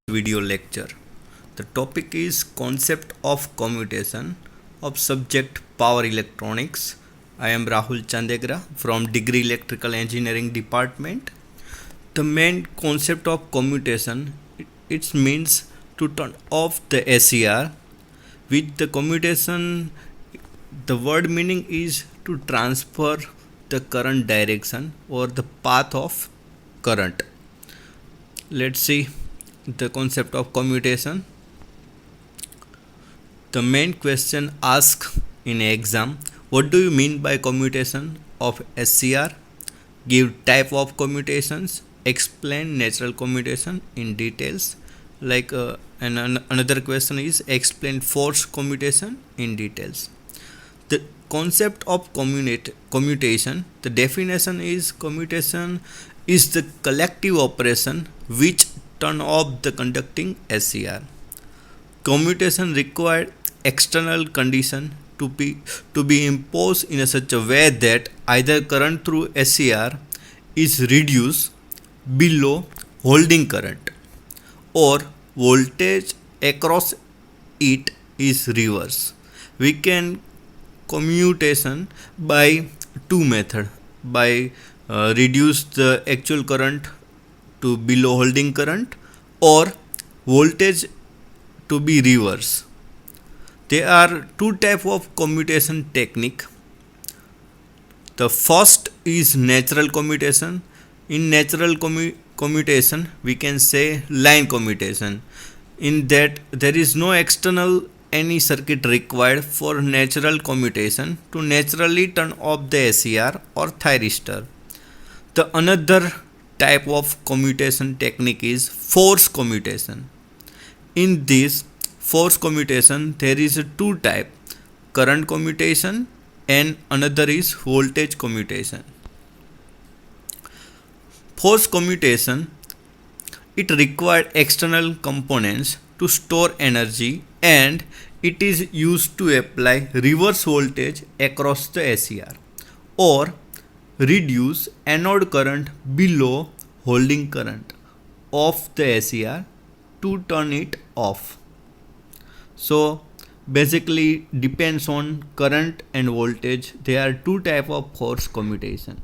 video lecture. The topic is concept of commutation of subject power electronics. I am Rahul Chandegra from Degree Electrical Engineering Department. The main concept of commutation it means to turn off the SCR. With the commutation, the word meaning is to transfer the current direction or the path of current. Let's see the concept of commutation. The main question asked in exam, what do you mean by commutation of SCR? Give type of commutations, explain natural commutation in details. Another question is explain force commutation in details. The concept of commutation, the definition is commutation is the collective operation which turn off the conducting SCR. Commutation required external condition to be imposed in such a way that either current through SCR is reduced below holding current or voltage across it is reversed. We can commutation by two method, by reduce the actual current to below holding current or voltage to be reverse. There are two type of commutation technique. The first is natural commutation. In natural commutation we can say line commutation. In that there is no external any circuit required for natural commutation to naturally turn off the SCR or thyristor. The another type of commutation technique is force commutation. In this force commutation there is a two type, current commutation and another is voltage commutation. Force commutation it required external components to store energy and it is used to apply reverse voltage across the SCR or reduce anode current below holding current of the SCR to turn it off. So basically depends on current and voltage. There are two type of force commutation.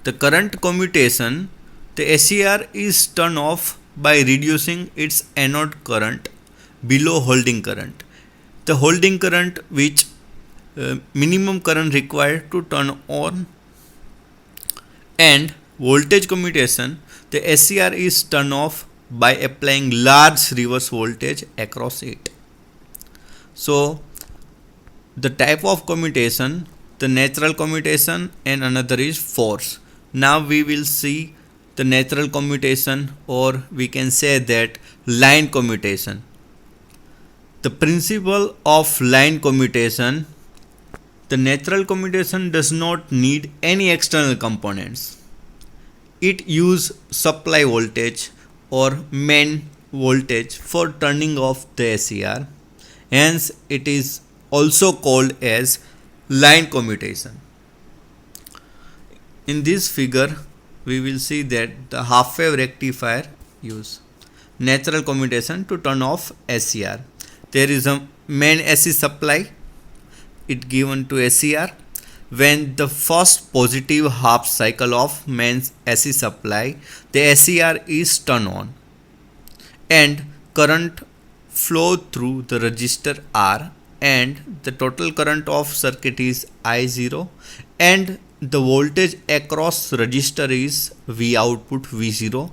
The current commutation, the SCR is turned off by reducing its anode current below holding current. The holding current which minimum current required to turn on, and voltage commutation, the SCR is turned off by applying large reverse voltage across it. So the type of commutation, the natural commutation and another is force. Now we will see the natural commutation or we can say that line commutation. The principle of line commutation, the natural commutation does not need any external components. It uses supply voltage or main voltage for turning off the SCR. Hence it is also called as line commutation. In this figure we will see that the half wave rectifier use natural commutation to turn off SCR. There is a main AC supply it given to SCR. When the first positive half cycle of main AC supply, the SCR is turned on and current flow through the resistor R and the total current of circuit is I0 and the voltage across resistor is V output V0,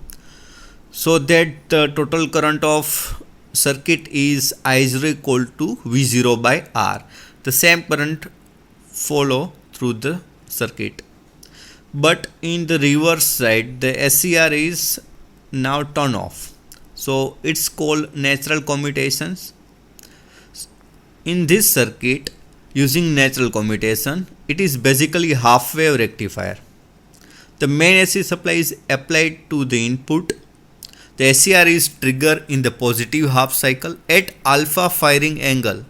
so that the total current of circuit is I0 equal to V0 by R. The same current follow through the circuit. But in the reverse side the SCR is now turned off. So it's called natural commutations. In this circuit using natural commutation, it is basically half wave rectifier. The main AC supply is applied to the input. The SCR is triggered in the positive half cycle at alpha firing angle.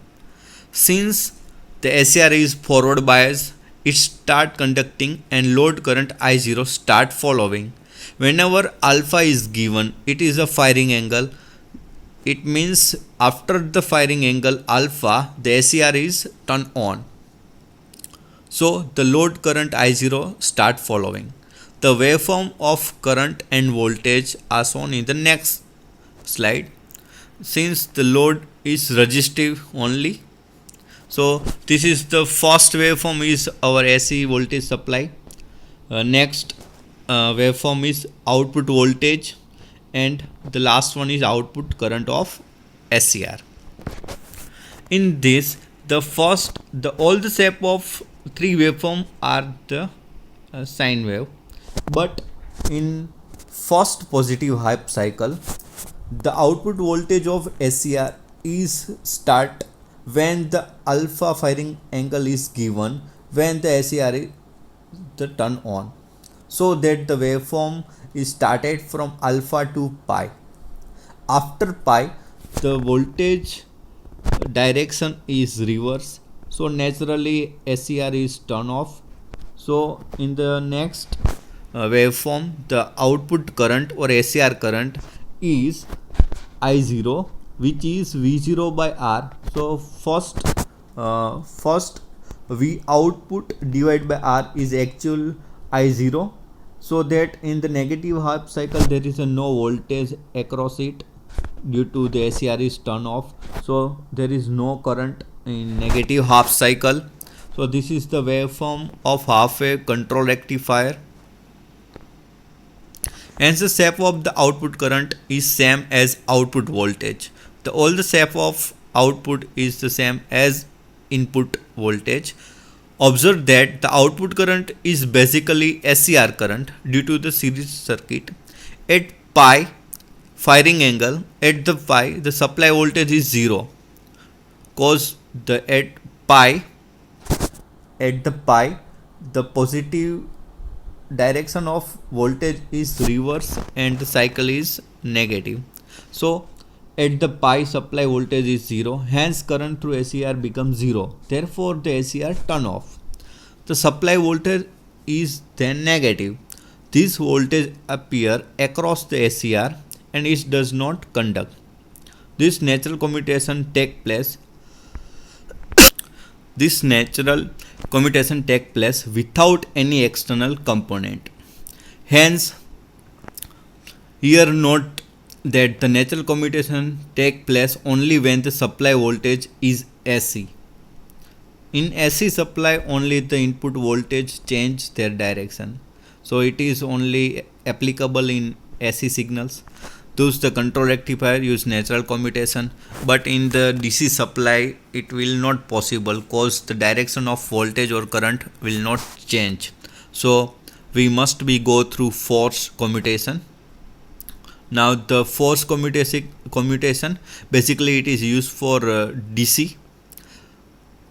Since the SCR is forward bias, it start conducting and load current I0 start following. Whenever alpha is given, it is a firing angle It means after the firing angle alpha, the SCR is turned on. So the load current I0 start following. The waveform of current and voltage are shown in the next slide. Since the load is resistive only, so this is the first waveform is our AC voltage supply. Next waveform is output voltage, and the last one is output current of SCR. In this, all the shape of three waveform are the sine wave, but in first positive half cycle, the output voltage of SCR is start when the alpha firing angle is given when the SCR is the turn on, so that the waveform is started from alpha to pi. After pi, the voltage direction is reverse, so naturally SCR is turn off. So in the next waveform, the output current or SCR current is I0, which is V0 by R. So first V output divided by R is actual I0, so that in the negative half cycle there is a no voltage across it due to the SCR is turned off, so there is no current in negative half cycle. So this is the waveform of half wave control rectifier. Hence the shape of the output current is same as output voltage. All the shape of output is the same as input voltage. Observe that the output current is basically SCR current due to the series circuit. At pi firing angle, at the pi the supply voltage is 0, cause at the pi the positive direction of voltage is reverse and the cycle is negative. So at the pi supply voltage is 0, hence current through SCR becomes 0. Therefore the SCR turn off. The supply voltage is then negative. This voltage appear across the SCR and it does not conduct. This natural commutation take place without any external component. Hence, here note that the natural commutation take place only when the supply voltage is AC. In AC supply, only the input voltage change their direction. So it is only applicable in AC signals. Thus the control rectifier use natural commutation, but in the DC supply it will not possible cause the direction of voltage or current will not change. So we must go through force commutation. Now the force commutation basically it is used for DC.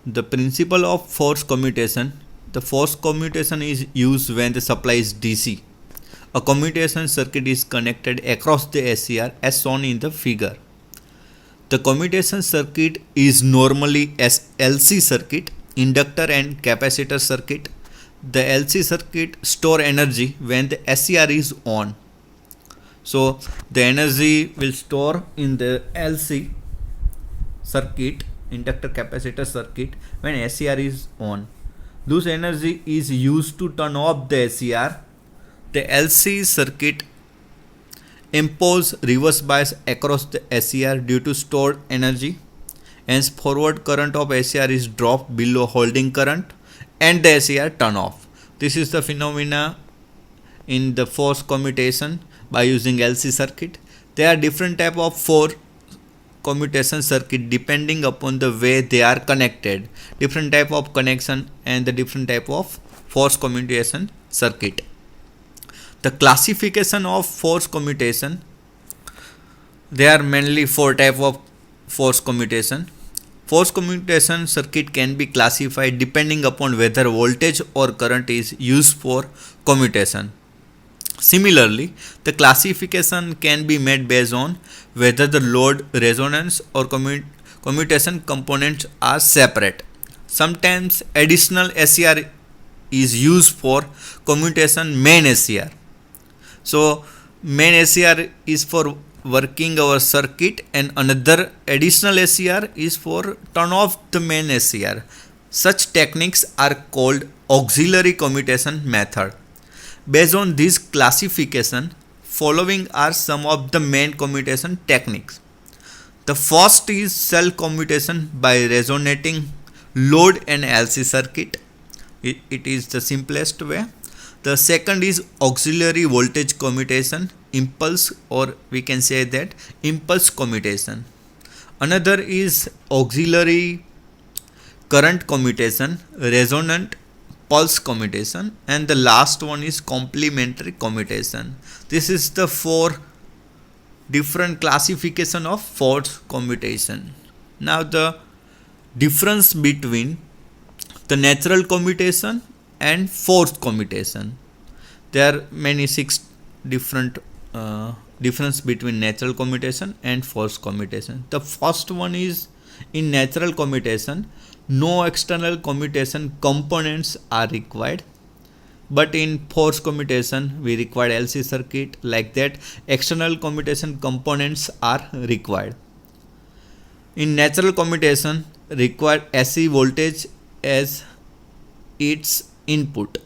The principle of force commutation, the force commutation is used when the supply is DC. A commutation circuit is connected across the SCR as shown in the figure. The commutation circuit is normally as LC circuit, inductor and capacitor circuit. The LC circuit store energy when the SCR is on. So the energy will store in the LC circuit, inductor capacitor circuit, when SCR is on. This energy is used to turn off the SCR. The LC circuit impose reverse bias across the SCR due to stored energy. Hence forward current of SCR is dropped below holding current and the SCR turn off. This is the phenomena in the force commutation by using LC circuit. There are different type of force commutation circuit depending upon the way they are connected, different type of connection and the different type of force commutation circuit. The classification of force commutation, there are mainly four type of force commutation. Force commutation circuit can be classified depending upon whether voltage or current is used for commutation. Similarly, the classification can be made based on whether the load, resonance or commutation components are separate. Sometimes additional SCR is used for commutation main SCR. So main SCR is for working our circuit, and another additional SCR is for turn off the main SCR. Such techniques are called auxiliary commutation method. Based on this classification, following are some of the main commutation techniques. The first is cell commutation by resonating load and LC circuit. It is the simplest way. The second is auxiliary voltage commutation, impulse, or we can say that impulse commutation. Another is auxiliary current commutation, resonant pulse commutation, and the last one is complementary commutation. This is the four different classification of force commutation. Now the difference between the natural commutation and forced commutation. There are many six different difference between natural commutation and forced commutation. The first one is in natural commutation, no external commutation components are required. But in forced commutation, we require LC circuit. Like that, external commutation components are required. In natural commutation, require AC voltage as its input,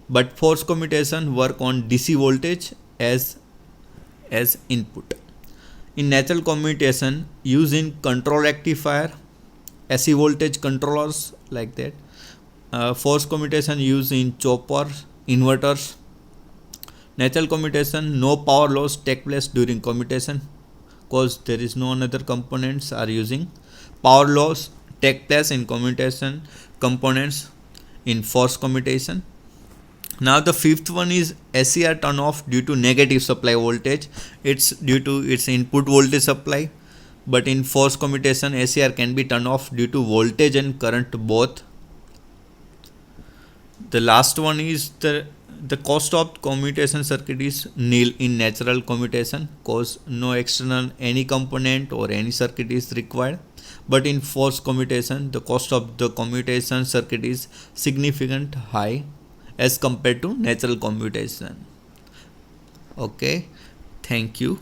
but forced commutation work on DC voltage as input. In natural commutation, use in control rectifier, AC voltage controllers, like that. Forced commutation used in choppers, inverters. Natural commutation, no power loss take place during commutation because there is no another components are using. Power loss take place in commutation components in forced commutation. Now the fifth one is SCR turn off due to negative supply voltage. It's due to its input voltage supply. But in forced commutation, SCR can be turned off due to voltage and current both. The last one is the cost of commutation circuit is nil in natural commutation because no external any component or any circuit is required. But in forced commutation, the cost of the commutation circuit is significant high as compared to natural commutation. Okay, thank you.